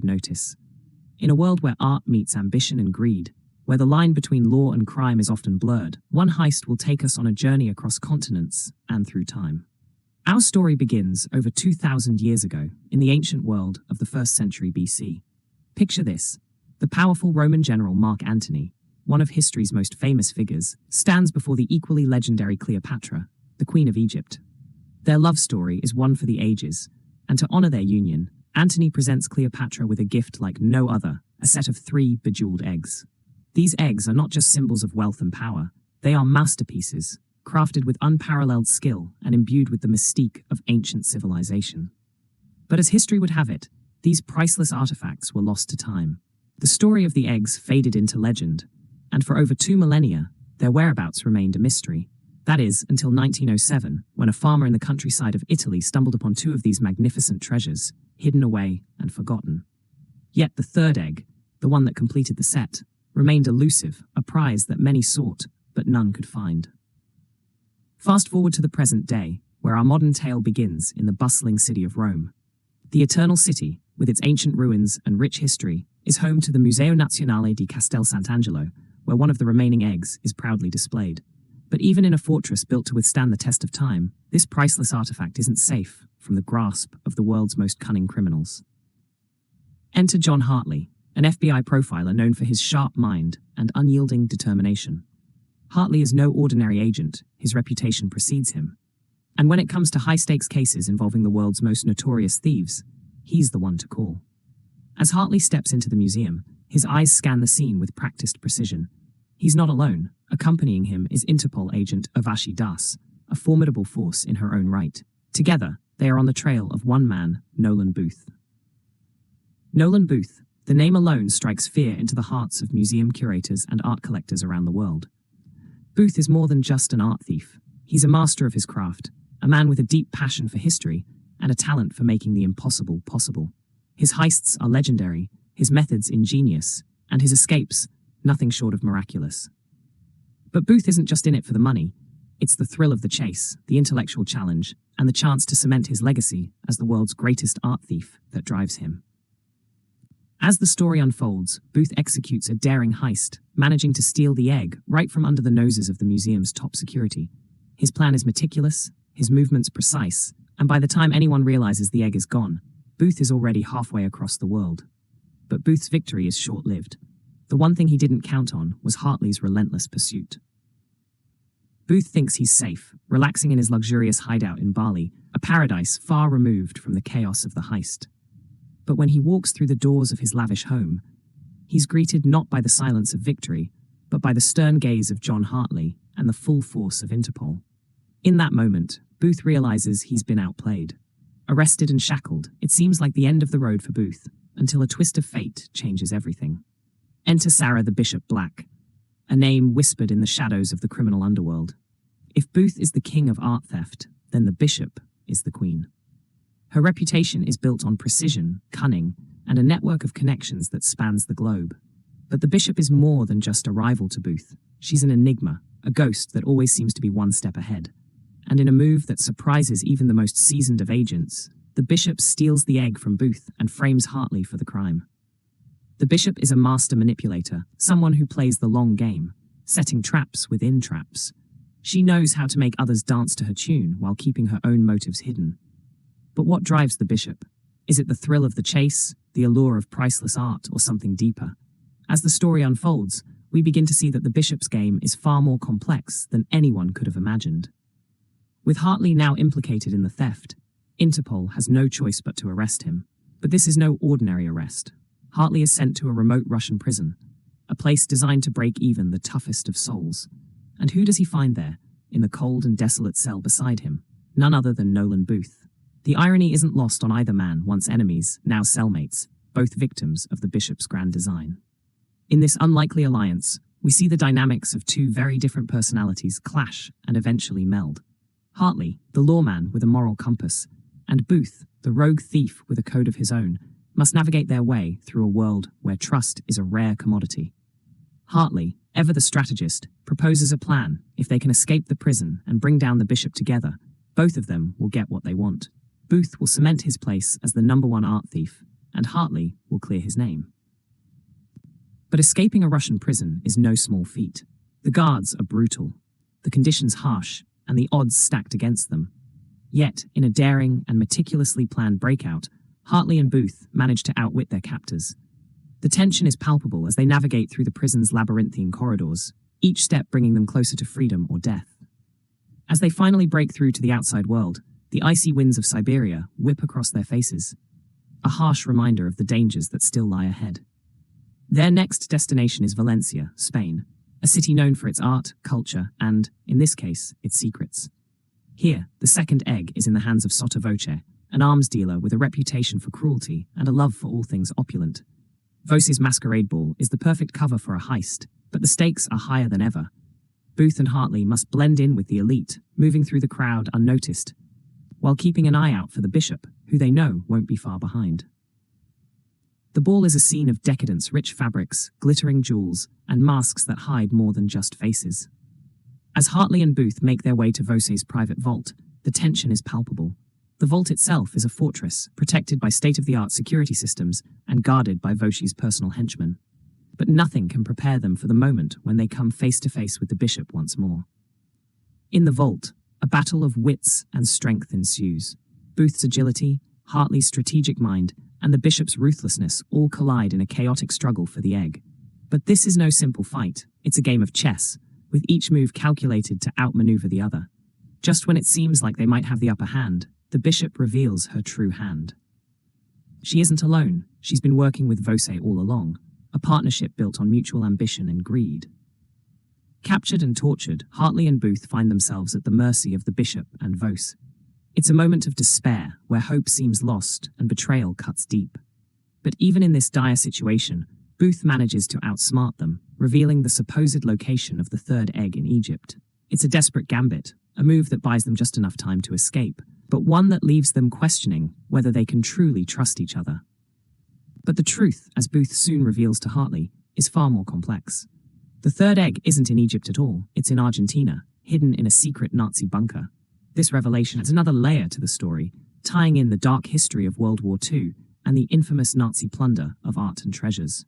would notice. In a world where art meets ambition and greed, where the line between law and crime is often blurred, one heist will take us on a journey across continents and through time. Our story begins over 2,000 years ago in the ancient world of the 1st century BC. Picture this. The powerful Roman general Mark Antony, one of history's most famous figures, stands before the equally legendary Cleopatra, the Queen of Egypt. Their love story is one for the ages, and to honor their union, Antony presents Cleopatra with a gift like no other, a set of 3 bejeweled eggs. These eggs are not just symbols of wealth and power, they are masterpieces, crafted with unparalleled skill and imbued with the mystique of ancient civilization. But as history would have it, these priceless artifacts were lost to time. The story of the eggs faded into legend, and for over 2 millennia, their whereabouts remained a mystery. That is, until 1907, when a farmer in the countryside of Italy stumbled upon 2 of these magnificent treasures, hidden away and forgotten. Yet the 3rd egg, the one that completed the set, remained elusive, a prize that many sought, but none could find. Fast forward to the present day, where our modern tale begins in the bustling city of Rome. The Eternal City, with its ancient ruins and rich history, is home to the Museo Nazionale di Castel Sant'Angelo, where one of the remaining eggs is proudly displayed. But even in a fortress built to withstand the test of time, this priceless artifact isn't safe from the grasp of the world's most cunning criminals. Enter John Hartley, an FBI profiler known for his sharp mind and unyielding determination. Hartley is no ordinary agent, his reputation precedes him. And when it comes to high-stakes cases involving the world's most notorious thieves, he's the one to call. As Hartley steps into the museum, his eyes scan the scene with practiced precision. He's not alone. Accompanying him is Interpol agent Urvashi Das, a formidable force in her own right. Together, they are on the trail of one man, Nolan Booth. Nolan Booth, the name alone strikes fear into the hearts of museum curators and art collectors around the world. Booth is more than just an art thief. He's a master of his craft, a man with a deep passion for history and a talent for making the impossible possible. His heists are legendary, his methods ingenious, and his escapes nothing short of miraculous. But Booth isn't just in it for the money. It's the thrill of the chase, the intellectual challenge, and the chance to cement his legacy as the world's greatest art thief that drives him. As the story unfolds, Booth executes a daring heist, managing to steal the egg right from under the noses of the museum's top security. His plan is meticulous, his movements precise, and by the time anyone realizes the egg is gone, Booth is already halfway across the world. But Booth's victory is short-lived. The one thing he didn't count on was Hartley's relentless pursuit. Booth thinks he's safe, relaxing in his luxurious hideout in Bali, a paradise far removed from the chaos of the heist. But when he walks through the doors of his lavish home, he's greeted not by the silence of victory, but by the stern gaze of John Hartley and the full force of Interpol. In that moment, Booth realizes he's been outplayed. Arrested and shackled, it seems like the end of the road for Booth, until a twist of fate changes everything. Enter Sarah the Bishop Black, a name whispered in the shadows of the criminal underworld. If Booth is the king of art theft, then the Bishop is the queen. Her reputation is built on precision, cunning, and a network of connections that spans the globe. But the Bishop is more than just a rival to Booth. She's an enigma, a ghost that always seems to be one step ahead. And in a move that surprises even the most seasoned of agents, the Bishop steals the egg from Booth and frames Hartley for the crime. The Bishop is a master manipulator, someone who plays the long game, setting traps within traps. She knows how to make others dance to her tune while keeping her own motives hidden. But what drives the Bishop? Is it the thrill of the chase, the allure of priceless art, or something deeper? As the story unfolds, we begin to see that the Bishop's game is far more complex than anyone could have imagined. With Hartley now implicated in the theft, Interpol has no choice but to arrest him. But this is no ordinary arrest. Hartley is sent to a remote Russian prison, a place designed to break even the toughest of souls. And who does he find there, in the cold and desolate cell beside him? None other than Nolan Booth. The irony isn't lost on either man, once enemies, now cellmates, both victims of the Bishop's grand design. In this unlikely alliance, we see the dynamics of 2 very different personalities clash and eventually meld. Hartley, the lawman with a moral compass, and Booth, the rogue thief with a code of his own, must navigate their way through a world where trust is a rare commodity. Hartley, ever the strategist, proposes a plan. If they can escape the prison and bring down the Bishop together, both of them will get what they want. Booth will cement his place as the #1 art thief, and Hartley will clear his name. But escaping a Russian prison is no small feat. The guards are brutal, the conditions harsh, and the odds stacked against them. Yet, in a daring and meticulously planned breakout, Hartley and Booth manage to outwit their captors. The tension is palpable as they navigate through the prison's labyrinthine corridors, each step bringing them closer to freedom or death. As they finally break through to the outside world, the icy winds of Siberia whip across their faces, a harsh reminder of the dangers that still lie ahead. Their next destination is Valencia, Spain, a city known for its art, culture, and, in this case, its secrets. Here, the second egg is in the hands of Sotto Voce, an arms dealer with a reputation for cruelty and a love for all things opulent. Voce's masquerade ball is the perfect cover for a heist, but the stakes are higher than ever. Booth and Hartley must blend in with the elite, moving through the crowd unnoticed, while keeping an eye out for the bishop, who they know won't be far behind. The ball is a scene of decadence, rich fabrics, glittering jewels, and masks that hide more than just faces. As Hartley and Booth make their way to Voce's private vault, the tension is palpable. The vault itself is a fortress, protected by state-of-the-art security systems and guarded by Voce's personal henchmen. But nothing can prepare them for the moment when they come face-to-face with the bishop once more. In the vault, a battle of wits and strength ensues. Booth's agility, Hartley's strategic mind, and the bishop's ruthlessness all collide in a chaotic struggle for the egg. But this is no simple fight, it's a game of chess, with each move calculated to outmaneuver the other. Just when it seems like they might have the upper hand, the bishop reveals her true hand. She isn't alone, she's been working with Voce all along, a partnership built on mutual ambition and greed. Captured and tortured, Hartley and Booth find themselves at the mercy of the bishop and Voce. It's a moment of despair, where hope seems lost and betrayal cuts deep. But even in this dire situation, Booth manages to outsmart them, revealing the supposed location of the third egg in Egypt. It's a desperate gambit, a move that buys them just enough time to escape, but one that leaves them questioning whether they can truly trust each other. But the truth, as Booth soon reveals to Hartley, is far more complex. The third egg isn't in Egypt at all, it's in Argentina, hidden in a secret Nazi bunker. This revelation adds another layer to the story, tying in the dark history of World War II and the infamous Nazi plunder of art and treasures.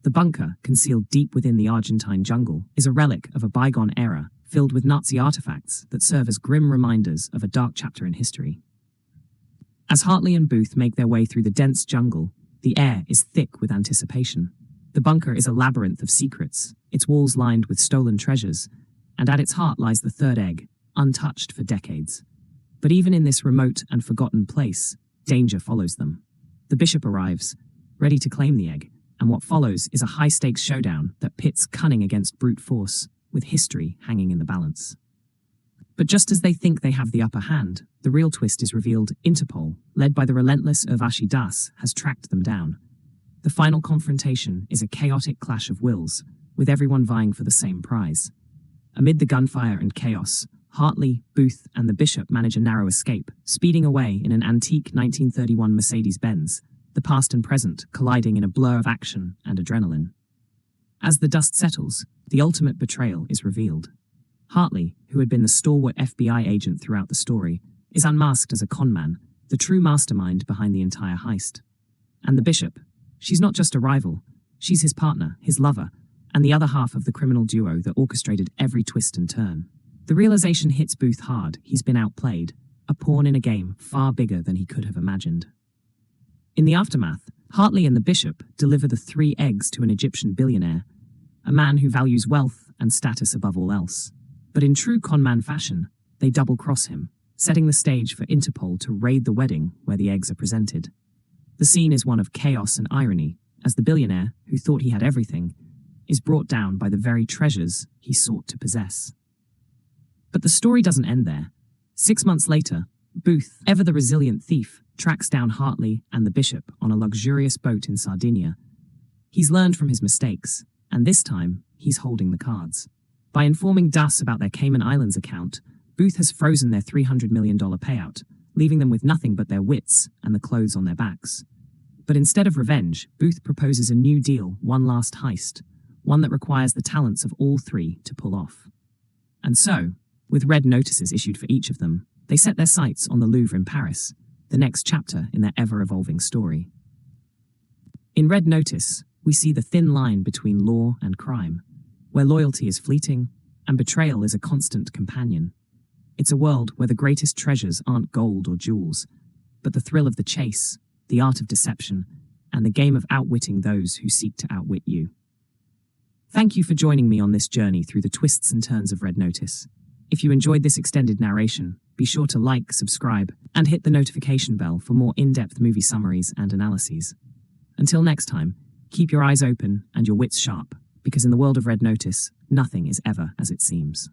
The bunker, concealed deep within the Argentine jungle, is a relic of a bygone era, filled with Nazi artifacts that serve as grim reminders of a dark chapter in history. As Hartley and Booth make their way through the dense jungle, the air is thick with anticipation. The bunker is a labyrinth of secrets, its walls lined with stolen treasures, and at its heart lies the third egg, untouched for decades. But even in this remote and forgotten place, danger follows them. The bishop arrives, ready to claim the egg, and what follows is a high-stakes showdown that pits cunning against brute force, with history hanging in the balance. But just as they think they have the upper hand, the real twist is revealed. Interpol, led by the relentless Urvashi Das, has tracked them down. The final confrontation is a chaotic clash of wills, with everyone vying for the same prize. Amid the gunfire and chaos, Hartley, Booth, and the bishop manage a narrow escape, speeding away in an antique 1931 Mercedes-Benz, the past and present colliding in a blur of action and adrenaline. As the dust settles, the ultimate betrayal is revealed. Hartley, who had been the stalwart FBI agent throughout the story, is unmasked as a conman, the true mastermind behind the entire heist. And the bishop, she's not just a rival, she's his partner, his lover, and the other half of the criminal duo that orchestrated every twist and turn. The realization hits Booth hard. He's been outplayed, a pawn in a game far bigger than he could have imagined. In the aftermath, Hartley and the bishop deliver the 3 eggs to an Egyptian billionaire, a man who values wealth and status above all else. But in true conman fashion, they double-cross him, setting the stage for Interpol to raid the wedding where the eggs are presented. The scene is one of chaos and irony, as the billionaire, who thought he had everything, is brought down by the very treasures he sought to possess. But the story doesn't end there. 6 months later, Booth, ever the resilient thief, tracks down Hartley and the bishop on a luxurious boat in Sardinia. He's learned from his mistakes, and this time, he's holding the cards. By informing Das about their Cayman Islands account, Booth has frozen their $300 million payout, leaving them with nothing but their wits and the clothes on their backs. But instead of revenge, Booth proposes a new deal, one last heist, one that requires the talents of all 3 to pull off. And so, with red notices issued for each of them, they set their sights on the Louvre in Paris, the next chapter in their ever-evolving story. In Red Notice, we see the thin line between law and crime, where loyalty is fleeting and betrayal is a constant companion. It's a world where the greatest treasures aren't gold or jewels, but the thrill of the chase, the art of deception, and the game of outwitting those who seek to outwit you. Thank you for joining me on this journey through the twists and turns of Red Notice. If you enjoyed this extended narration, be sure to like, subscribe, and hit the notification bell for more in-depth movie summaries and analyses. Until next time, keep your eyes open and your wits sharp, because in the world of Red Notice, nothing is ever as it seems.